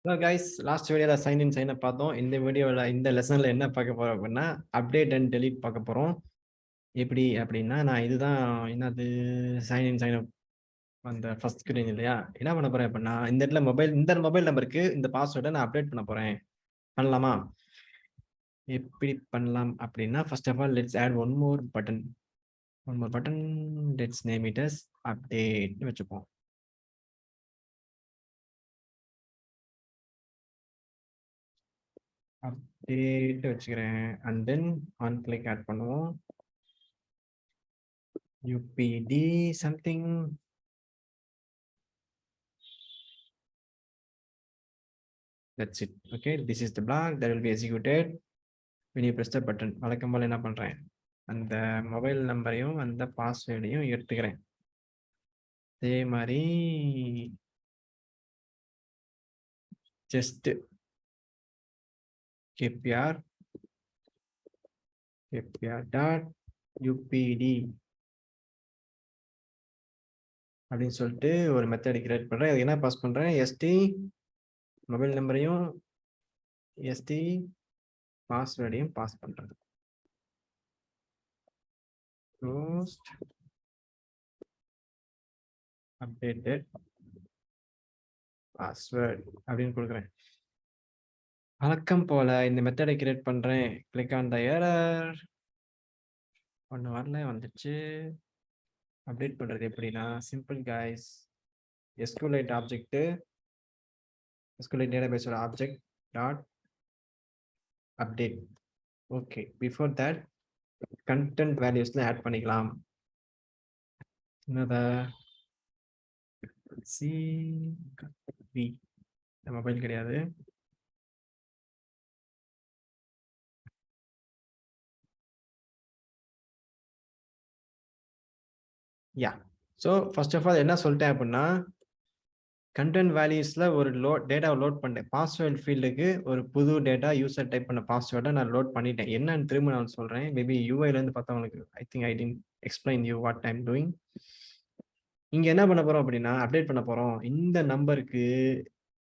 Hello guys, last வீடியோல sign in sign அப் பார்த்தோம். இந்த வீடியோல இந்த லெசன்ல என்ன பார்க்க போறோம் அப்படின்னா, அப்டேட் அண்ட் டெலீட் பார்க்க போறோம். எப்படி அப்படின்னா, நான் இதுதான் என்னது சைன் இன் சைன் அப் அந்த ஃபர்ஸ்ட் ஸ்க்ரீன் இல்லையா? என்ன பண்ண போறேன் அப்படின்னா, இந்த இடத்துல இந்த மொபைல் நம்பருக்கு இந்த பாஸ்வேர்டை நான் அப்டேட் பண்ண போறேன். பண்ணலாமா? எப்படி பண்ணலாம் அப்படின்னா, first of all let's add one more button. Let's name it as அப்டேட்னு வச்சுப்போம். அப்டேட் வச்சுக்கிறேன். And then on click add பண்ணுவோம். UPD something. That's it. Okay, this is the block that will be executed when you press the button. வழக்கம் போல என்ன பண்றேன், அந்த mobile நம்பரையும் அந்த பாஸ்வேர்டையும் எடுத்துக்கிறேன். அதே மாதிரி ஜஸ்ட் kpr டாட் யூபிடி அப்படின்னு சொல்லிட்டு ஒரு மெத்தட் கிரியேட் பண்றேன். அது என்ன பாஸ் பண்றேன், எஸ்டி மொபைல் நம்பரையும் எஸ்டி பாஸ்வேர்டையும் பாஸ் பண்றேன். அப்டேட்டட் பாஸ்வேர்ட் அப்படின்னு கொடுக்குறேன். வழக்கம் போல இந்த மெத்தடை கிரியேட் பண்றேன். Click on the error. ஒன்று வரல, வந்துச்சு. அப்டேட் பண்றது எப்படின்னா, simple guys. SQLite object, SQLite டேட்டாபேஸோட object dot update. Okay, before that content வேல்யூஸ்ல ஆட் பண்ணிக்கலாம். என்னதா CV மொபைல் கிடையாது. Yeah, so first of all என்ன சொல்லிட்டேன் அப்படின்னா, கண்டென்ட் வேல்யூஸ்ல ஒரு டேட்டாவை லோட் பண்ணேன். பாஸ்வேர்ட் ஃபீல்டுக்கு ஒரு புது டேட்டா யூசர் டைப் பண்ண பாஸ்வேர்டை நான் லோட் பண்ணிட்டேன். என்னன்னு திரும்ப நான் சொல்றேன். மேபி யூஐலேருந்து பார்த்தவங்களுக்கு I think I did explain you what I'm doing. இங்க என்ன பண்ண போறோம் அப்படின்னா, அப்டேட் பண்ண போறோம். இந்த நம்பருக்கு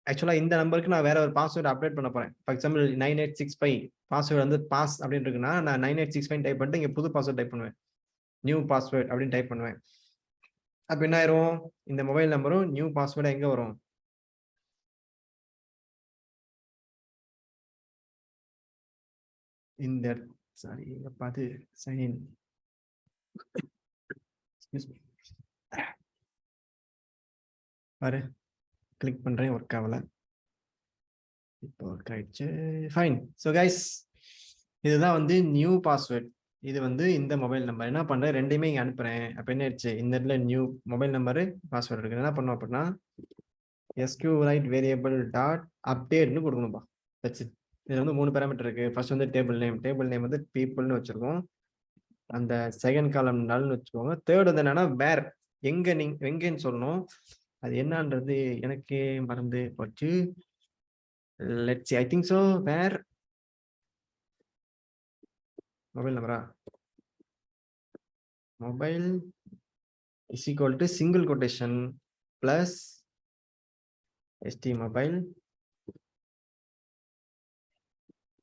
ஆக்சுவலா இந்த நம்பருக்கு நான் வேற ஒரு பாஸ்வேர்டு அப்டேட் பண்ண போறேன். ஃபார் எக்ஸாம்பிள் 9865 பாஸ்வேர்டு வந்து பாஸ் அப்படின்னு இருக்குன்னா, நான் 9865 டைப் பண்ணிட்டு இங்க புது பாஸ்வேர்டு டைப் பண்ணுவேன். நியூ பாஸ்வேர்ட் அப்படின்னு டைப் பண்ணுவேன். அப்ப என்ன ஆயிரும், இந்த மொபைல் நம்பரும் நியூ பாஸ்வேர்டு எங்க வரும், இந்த சாரி இங்க பார்த்து சைன் இன். பாரு, கிளிக் பண்றேன், ஒர்க் ஆகல. இப்போ ஒர்க் ஆயிடுச்சு. ஃபைன். ஸோ கைஸ், இதுதான் வந்து நியூ பாஸ்வேர்ட். இது வந்து இந்த மொபைல் நம்பர். என்ன பண்றேன், ரெண்டையுமே இங்க அனுப்புறேன். அப்ப என்ன ஆயிடுச்சு, இந்த இடத்துல நியூ மொபைல் நம்பரு பாஸ்வேர்டு இருக்கு. என்ன பண்ணுவோம் அப்படின்னா, SQLite வேரியபிள் டாட் அப்டேட்னு கொடுக்கணும்பா. That's it. இதுல வந்து 3 பேராமீட்டர் இருக்கு. ஃபர்ஸ்ட் வந்து டேபிள் நேம் வந்து பீப்புள்னு வச்சிருக்கோம். அந்த செகண்ட் காலம் நல்னு வச்சுக்கோங்க. தேர்ட் வந்து என்னன்னா வேர், எங்கன்னு சொல்லணும். அது என்னன்றது எனக்கே மறந்து போச்சு. Let's see, I think so where mobile நம்பரா, mobile is equal to single quotation plus ST mobile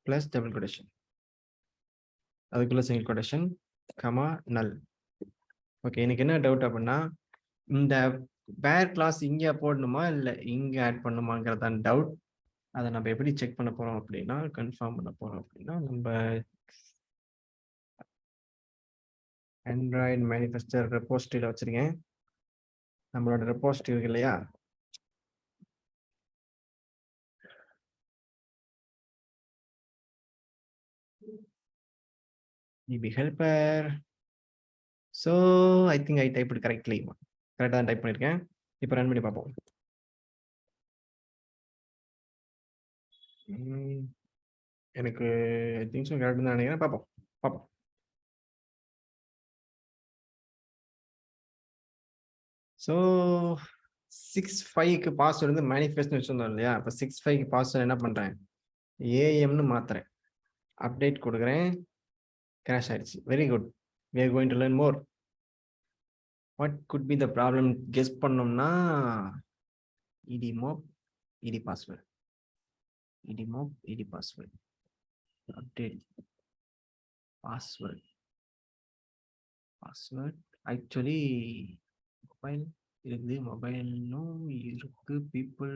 plus double quotation, அதுக்குள்ள single quotation comma null. Okay, எனக்கு என்ன டவுட் அப்படின்னா, இந்த வேர் கிளாஸ் இங்க போடணுமா இல்ல இங்க ஆட் பண்ணுமாங்கிறதான் டவுட். அதை நம்ம எப்படி செக் பண்ண போறோம் அப்படின்னா, கன்ஃபார்ம் பண்ண போறோம் அப்படின்னா, நம்ம ஆண்ட்ராய்டு மேனிஃபெஸ்டர் ரெப்போசிட்டரியில வச்சிருக்கேன். நம்மளோட ரெப்போசிட்டரி இருக்கு இல்லையா, DB helper. So I think I type correctly, கரெக்டாக தான் டைப் பண்ணியிருக்கேன். இப்போ ரன் பண்ணி பார்ப்போம். எனக்கு ஐ திங்க் ஸோ கரெக்ட் தான் நினைக்கிறேன். பார்ப்போம் பார்ப்போம். ஸோ 65க்கு பாஸ்வேர்டு வந்து மேனிஃபெஸ்ட்னு வச்சுருந்தோம் இல்லையா, இப்போ 65க்கு பாஸ்வேர்டு என்ன பண்ணுறேன், AM மாத்துறேன், அப்டேட் கொடுக்குறேன், கிராஷ் ஆயிடுச்சு. Very good, we are going to learn more. What could be the problem? Guess பண்ணோம்னா ED mop, ED password. edmob ed password update password actually mobile இருக்குது மொபைலும் இருக்கு people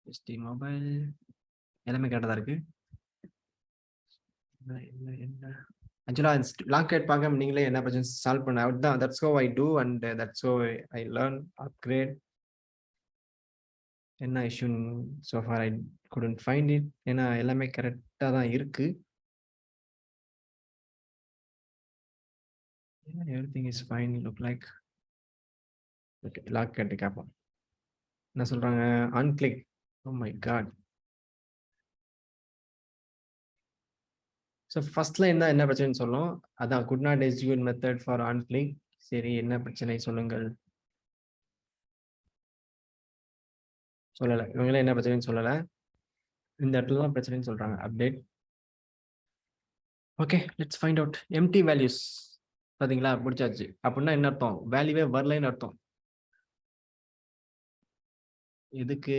just mobile எல்லாமே கரெக்டாக தான் இருக்கு என்ன ஆக்சுவலாக லாங் கேட் பார்க்க நீங்களே என்ன பிரச்சனை சால்வ் பண்ண அவுட் தான் that's how I two and that's how I learn upgrade என்ன issue so far I couldn't find it ஏன்னா எல்லாமே கரெக்டாக தான் இருக்கு everything is fine look like okay log கேட்டு கேட்போம் என்ன சொல்கிறாங்க unclick oh my god so ஃபர்ஸ்ட்ல என்ன பிரச்சனைன்னு சொல்லும் அதான் could not execute method for unclick சரி என்ன பிரச்சனை சொல்லுங்கள் சொல்லலை இவங்களே என்ன பிரச்சனைன்னு சொல்லலை இந்த இடத்துல தான் பிரச்சனைன்னு சொல்றாங்க update okay let's find out empty values பார்த்தீங்களா முடிச்சாச்சு அப்படின்னா என்ன அர்த்தம் வேல்யூவே வரலைன்னு அர்த்தம் இதுக்கு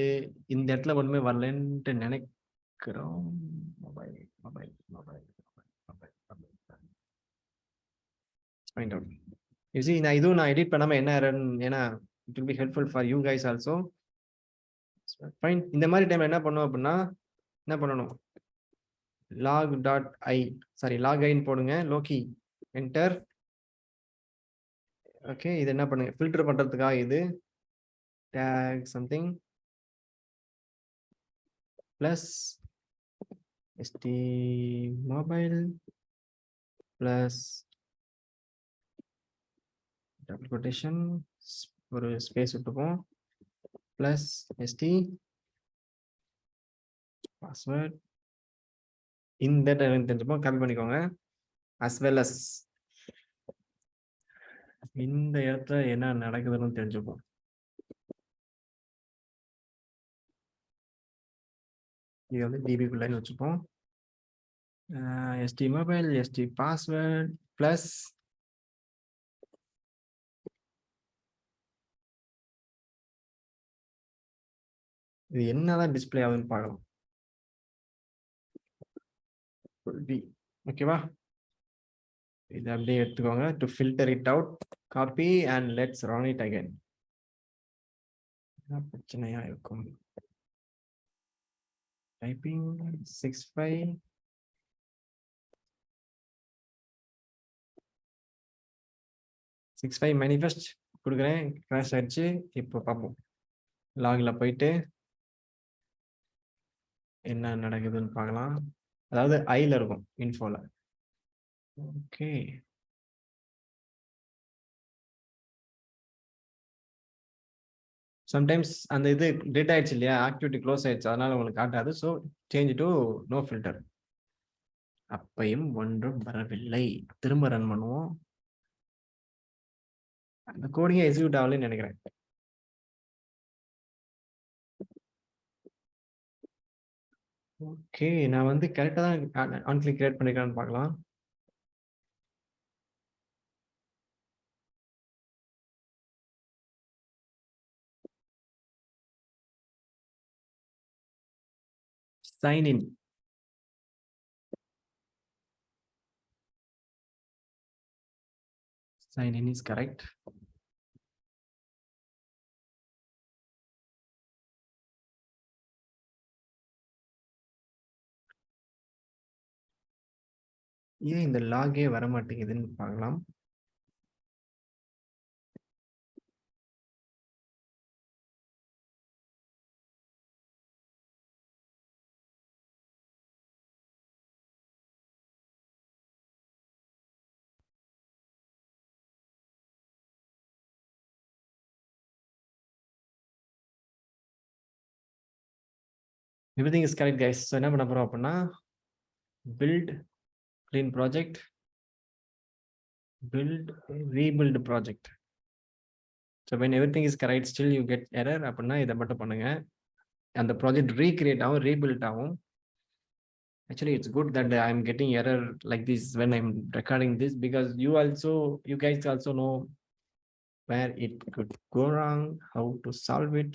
இந்த இடத்துல ஒன்றுமே வரலன்ட்டு நினைக்கிறோம் mobile mobile mobile find out you see நான் இதுவும் நான் எடிட் பண்ணாமல் என்ன ஏன்னா it will be helpful for you guys also fine இந்த மாதிரி டைம் என்ன பண்ணும் அப்படின்னா என்ன பண்ணணும் log in போடுங்க லோக்கி என்டர் ஓகே இது என்ன பண்ணுங்க ஃபில்டர் பண்றதுக்காக இது tag something plus st mobile plus double quotation ஒரு ஸ்பேஸ் விட்டுப்போம் plus st password இந்த தெரிஞ்சுப்போம் காப்பி பண்ணிக்கோங்க as well as இந்த இடத்துல என்ன நடக்குதுன்னு தெரிஞ்சுப்போம் இது வந்து டிபிக்குள்ளன்னு வச்சுப்போம் st mobile st password plus இது என்னதான் டிஸ்பிளே ஆகுதுன்னு பார்க்கலாம் ஓகேவா இது அப்படியே எடுத்துக்கோங்க to filter it out copy and let's run it again என்ன பிரச்சனையா இருக்கும் டைப்பிங் 65 மேனிஃபெஸ்ட் கொடுக்குறேன் கிராஷ் ஆயிடுச்சு இப்போ பார்ப்போம் லாகில் போயிட்டு என்ன நடக்குதுன்னு பார்க்கலாம் அதாவது ஐல இருக்கும் இன்ஃபோல ஓகே சம்டைம்ஸ் அந்த இது டெட் ஆயிடுச்சு இல்லையா ஆக்டிவிட்டி க்ளோஸ் ஆயிடுச்சு அதனால உங்களுக்கு காட்டாது so change to know filter அப்பையும் ஒன்றும் வரவில்லை திரும்ப ரன் பண்ணுவோம் அந்த கோடிங்கே எக்ஸிக்யூட் ஆகலன்னு நினைக்கிறேன் ஓகே நான் வந்து கரெக்டாக தான் ஆன்கிளிக் கிரியேட் பண்ணிக்கலான்னு பார்க்கலாம் sign in is correct ஏன் இந்த லாகே வர மாட்டேங்குதுன்னு பார்க்கலாம் everything is correct guys so என்ன பண்ண போறோம் அப்படின்னா build clean project build rebuild project so when everything is correct still you get error அப்படின்னா இதை மட்டும் பண்ணுங்க அந்த ப்ராஜெக்ட் ரீக்ரியேட் ஆகும் ரீபில்ட் ஆகும் actually it's good that I'm getting error like this when I'm recording this because you guys also know where it could go wrong, how to solve it.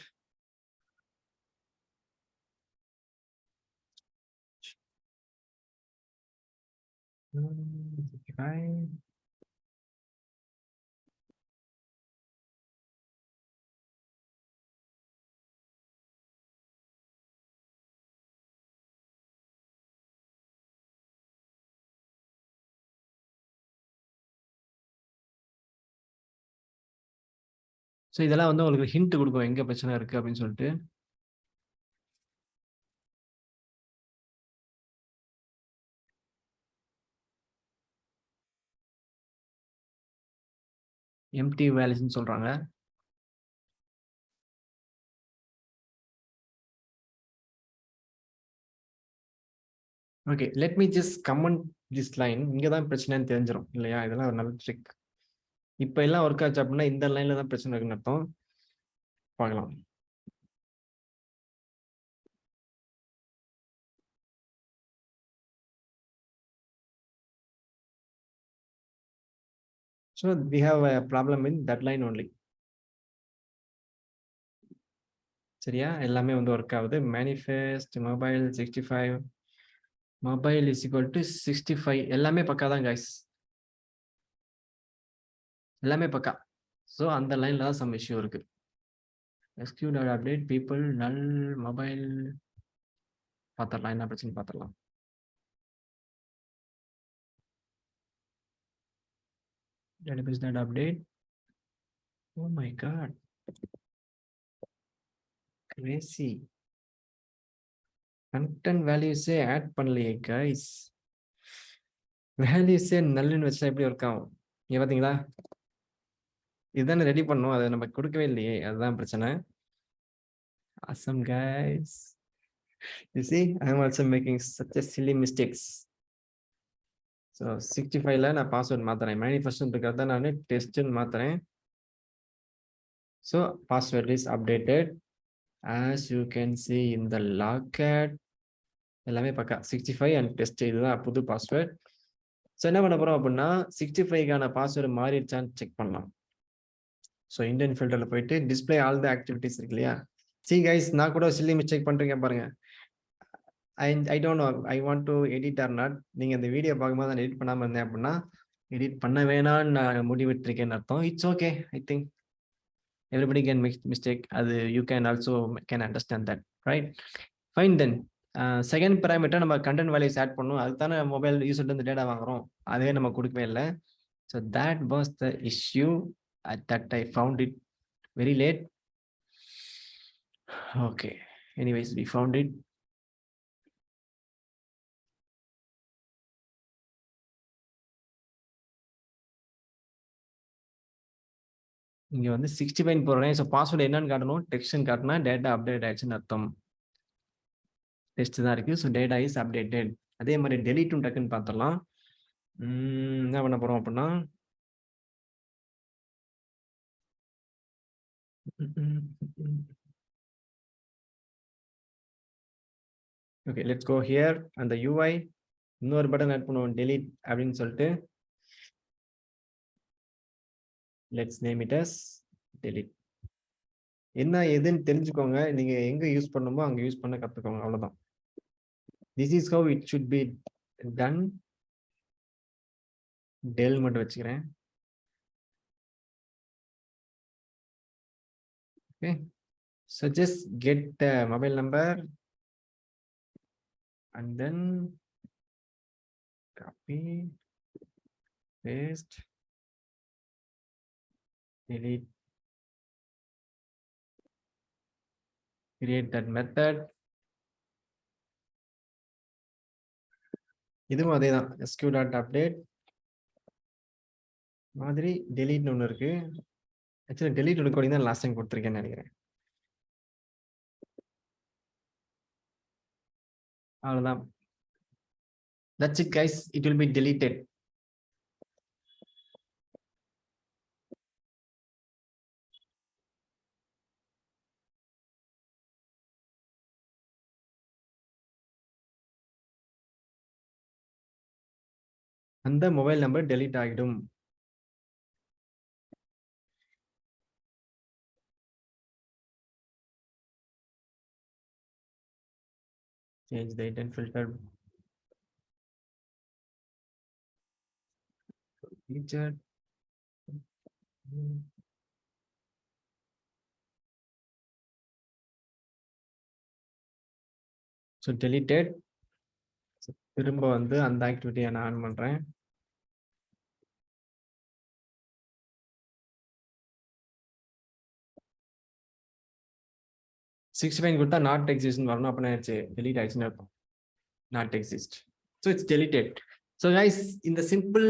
65. So இதெல்லாம் வந்து உங்களுக்கு hint கொடுக்கும் எங்க பிரச்சனை இருக்கு அப்படின்னு சொல்லிட்டு. எம்டி வேல்யூஸ்ன்னு சொல்றாங்க. Okay, let me just comment this line. இங்க தான் பிரச்சனைன்னு தெரிஞ்சிடும் இல்லையா? இதெல்லாம் ஒரு நல்ல ட்ரிக். இப்போ எல்லாம் ஒர்க் ஆச்சு அப்படின்னா இந்த லைன்ல தான் பிரச்சனை இருக்குன்னு அர்த்தம். பார்க்கலாம். So we have a problem in that line only. சரியா? எல்லாமே வந்து ஒர்க் ஆகுது. Manifest mobile 65 mobile is equal to 65. எல்லாமே பக்கா தான் கைஸ், எல்லாமே பக்கா. ஸோ அந்த லைன்ல தான் சம் இஷ்யூ இருக்கு. எஸ்கியூ டாட் அப்டேட் பீப்புள் நல் மொபைல் பார்த்துடலாம், என்ன பிரச்சனை பார்த்துடலாம். database dot update. Oh my god, crazy. Content வேல்யூஸே ஆட் பண்ணலையே கைஸ். வேல்யூஸே நல்லுன்னு வச்சா எப்படி ஒர்க் ஆகும்? இங்க பாத்தீங்களா? இதுதானே ரெடி பண்ணோம், அதை நம்ம கொடுக்கவே இல்லையே, அதுதான் பிரச்சனை. Awesome guys. You see, I am also making such a silly mistakes. So 65ல நான் பாஸ்வேர்ட் மாத்துறேன். மேனிஃபெஸ்ட் இருக்கிறத நான் டெஸ்ட்னு மாத்துறேன். So password is updated as you can see in the logcat. எல்லாமே பக்கா 65 and test, இதுதான் புது பாஸ்வேர்ட். ஸோ என்ன பண்ண போறோம் அப்படின்னா 65க்கான பாஸ்வேர்டு மாறிடுச்சான்னு செக் பண்ணலாம். ஸோ இந்தியன் ஃபில்டர்ல போயிட்டு டிஸ்பிளே ஆல் த ஆக்டிவிட்டிஸ் இருக்கு இல்லையா? சி கைஸ், நான் கூட சில்லி மிஸ்டேக் பண்றீங்க பாருங்க. I don't know I want to edit R not. நீங்க இந்த வீடியோ பார்க்கும்போது நான் எடிட் பண்ணாம இருந்தேன் அப்படின்னா எடிட் பண்ண வேணான்னு நான் முடிவெடுத்திருக்கேன்னு அர்த்தம். It's okay, I think everybody can make mistake. அது you can also can understand that, right? Fine then. Second parameter நம்ம கண்டென்ட் வேல்யூஸ் ஆட் பண்ணணும். அதுக்கு தானே மொபைல் யூசர்ட்டு இருந்து டேட்டா வாங்குறோம், அதுவே நம்ம கொடுக்கவே இல்லை. So that was the issue that I found it very late. Okay, anyways we found it. இங்க வந்து 65 போடுறேன். ஸோ பாஸ்வேர்டு என்னன்னு காட்டணும், டெக்ஸ்ட்னு காட்டினா டேட்டா அப்டேட் ஆயிடுச்சுன்னு அர்த்தம். டெஸ்ட் தான் இருக்கு. So data is updated. அதே மாதிரி டெலிட்டும் டக்குன்னு பார்த்துடலாம். என்ன பண்ண போறோம் அப்படின்னா ஓகே, லெட்ஸ் கோ ஹியர். அந்த யூஐ இன்னொரு பட்டன் ஆட் பண்ணுவோம், டெலிட் அப்படின்னு சொல்லிட்டு. Let's name it as delete. என்ன எதுன்னு தெரிஞ்சுக்கோங்க, நீங்க எங்க யூஸ் பண்ணுமோ அங்க யூஸ் பண்ண கத்துக்கோங்க, அவ்வளவுதான். This is how it should be done. Del மட்டும் வச்சுக்கிறேன். Okay, so just get the mobile number and then copy, paste, delete, create that method. இதுவும் அதே தான், sq.update மாதிரி delete ஒன்று இருக்கு. ஆக்சுவலி delete ரெக்கார்டிங் தான் லாஸ்ட் டைம் கொடுத்துருக்கேன்னு நினைக்கிறேன். அவ்வளவுதான். That's it guys, it will be deleted. அந்த மொபைல் நம்பர் delete ஆகிடும். Change the intent filter. Teacher. So deleted. திரும்ப வந்து அந்த ஆக்டிவிட்டியை நான் ஆன் பண்றேன். சிக்ஸ்டி ஃபைவ் கொடுத்தா நாட் எக்ஸிஸ்ட் வரணும். அப்போ ஆயிடுச்சு, டெலீட் ஆயிடுச்சுன்னு இருக்கும். Not exist. So it's deleted. So guys, இந்த சிம்பிள்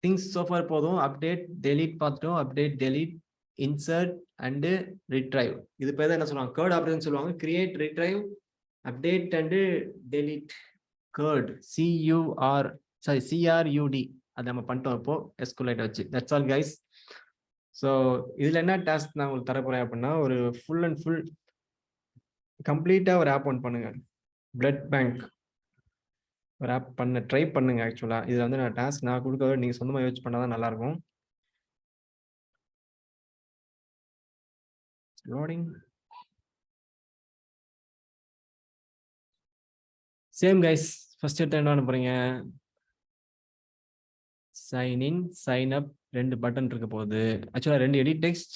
திங்ஸ் சோஃபார் போதும். அப்டேட் டெலீட் பார்த்துட்டோம். Update delete insert and retrieve. இது பேர் தான் என்ன சொல்லுவாங்க, கேர்ட் ஆப்ரேஷன் சொல்லுவாங்க. Create, retrieve, update and delete. Curd, CRUD அதை நம்ம பண்ணிட்டோம் இப்போ SQLite வச்சு. That's all guys. ஸோ இதில் என்ன டாஸ்க் நான் உங்களுக்கு தரப்போறேன் அப்படின்னா, ஒரு ஃபுல் அண்ட் ஃபுல் கம்ப்ளீட்டாக ஒரு ஆப் ஒன் பண்ணுங்க. பிளட் பேங்க் ஒரு ஆப் பண்ண ட்ரை பண்ணுங்க. ஆக்சுவலாக இதில் வந்து நான் டாஸ்க் நான் கொடுக்கவே நீங்கள் சொந்தமாக யூஸ் பண்ணால் தான் நல்லாயிருக்கும். லோடிங். சேம் கைஸ், ஃபர்ஸ்ட் எடுத்து என்ன பண்ண போறீங்க, sign in, sign up, 2 button இருக்க போகுது. ஆக்சுவலாக 2 edit text,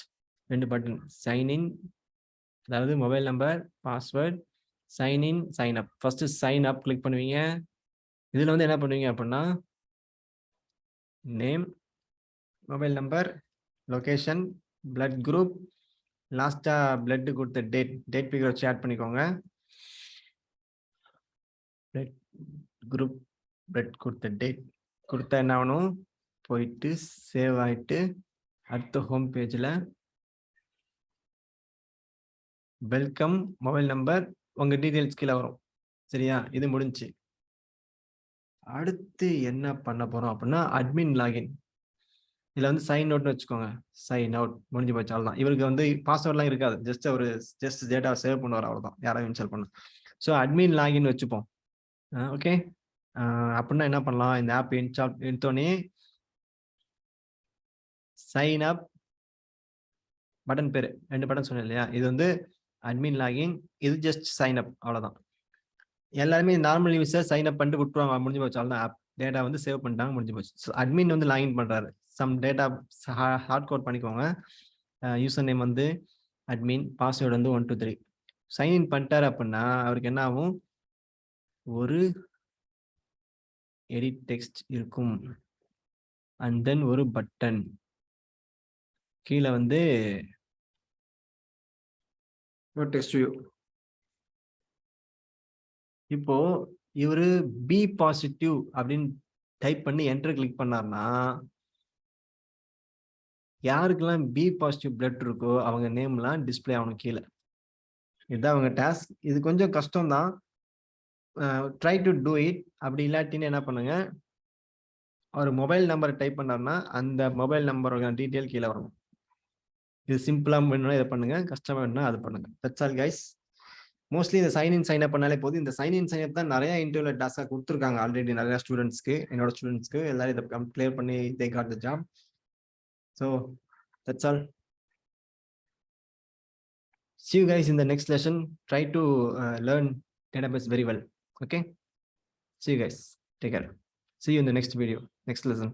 2 button. Sign in, அதாவது mobile number, password, sign in, sign up. First sign up click பண்ணுவீங்க. இதில் வந்து என்ன பண்ணுவீங்க அப்படின்னா, name, mobile number, location, blood group, லாஸ்டா பிளட் கொடுத்த டேட் பிகர் வச்சு ஆட் பண்ணிக்கோங்க. பிளட் குரூப், பிளட் கொடுத்த டேட் கொடுத்தா என்ன ஆகணும், போயிட்டு சேவ் ஆயிட்டு அடுத்த ஹோம் பேஜில் வெல்கம், மொபைல் நம்பர், உங்கள் டீட்டெயில்ஸ் கீழே வரும். சரியா, இது முடிஞ்சு. அடுத்து என்ன பண்ண போகிறோம் அப்படின்னா, அட்மின் லாகின். இதில் வந்து சைன் அவுட்னு வச்சுக்கோங்க. சைன் அவுட் முடிஞ்சு போச்சு, அவ்வளோதான். இவருக்கு வந்து பாஸ்வேர்ட்லாம் இருக்காது, ஜஸ்ட் டேட்டா சேவ் பண்ணுவார், அவ்வளோதான். யாராவது இன்ஸ்டால் பண்ண. ஸோ அட்மின் லாகின் வச்சுப்போம். ஓகே, அப்படின்னா என்ன பண்ணலாம், இந்த ஆப் இன்ஸ்டால் எடுத்தோடனே சைன் அப் பட்டன் பேர் 2 பட்டன் சொன்னேன் இல்லையா, இது வந்து அட்மின் லாகின், இது ஜஸ்ட் சைன் அப், அவ்வளோதான். எல்லாருமே நார்மல் யூஸர் சைன் அப் பண்ணிட்டு விட்டுருவாங்க, முடிஞ்சு போச்சு, அவ்வளோதான். ஆப் டேட்டா வந்து சேவ் பண்ணிட்டாங்க, முடிஞ்சு போச்சு. ஸோ அட்மின் வந்து லாகின் பண்ணுறாரு, சம் டேட்டா ஹார்ட் கோட் பண்ணிக்கோங்க. யூசர் நேம் வந்து அட்மின், பாஸ்வேர்டு வந்து 1 2 3. சைன்இன் பண்ணிட்டாரு அப்படின்னா அவருக்கு என்ன ஆகும், ஒரு எடிட் டெக்ஸ்ட் இருக்கும், அண்ட் தென் ஒரு பட்டன் கீழே வந்து டெக்ஸ்ட் வியூ. இப்போ இவரு பி பாசிட்டிவ் அப்படின்னு டைப் பண்ணி என்டர் கிளிக் பண்ணார்னா, யாருக்கெல்லாம் பி பாசிட்டிவ் பிளட் இருக்கோ அவங்க நேம்லாம் டிஸ்பிளே ஆகணும் கீழே. இதுதான் அவங்க டாஸ்க். இது கொஞ்சம் கஷ்டம் தான், ட்ரை டு டூ இட். அப்படி இல்லாட்டின்னு என்ன பண்ணுங்க, அவர் மொபைல் நம்பர் டைப் பண்ணார்னா அந்த மொபைல் நம்பரோட டீட்டெயில் கீழே வரணும். இது சிம்பிளா வேணும்னா இதை பண்ணுங்க, கஷ்டமா வேணும்னா அது பண்ணுங்க. That's all guys. மோஸ்ட்லி இந்த சைன் இன் சைன் அப் பண்ணாலே போதும். இந்த சைன் இன் சைன் அப் தான் நிறைய இன்டர்வியூல டாஸ்காக கொடுத்துருக்காங்க ஆல்ரெடி நிறைய ஸ்டூடெண்ட்ஸ்க்கு. என்னோட ஸ்டூடெண்ட்ஸ்க்கு எல்லாரும் இதை கிளியர் பண்ணி they got the job. So that's all. See you guys in the next lesson. Try to learn database very well. Okay. See you guys. Take care. See you in the next video, next lesson.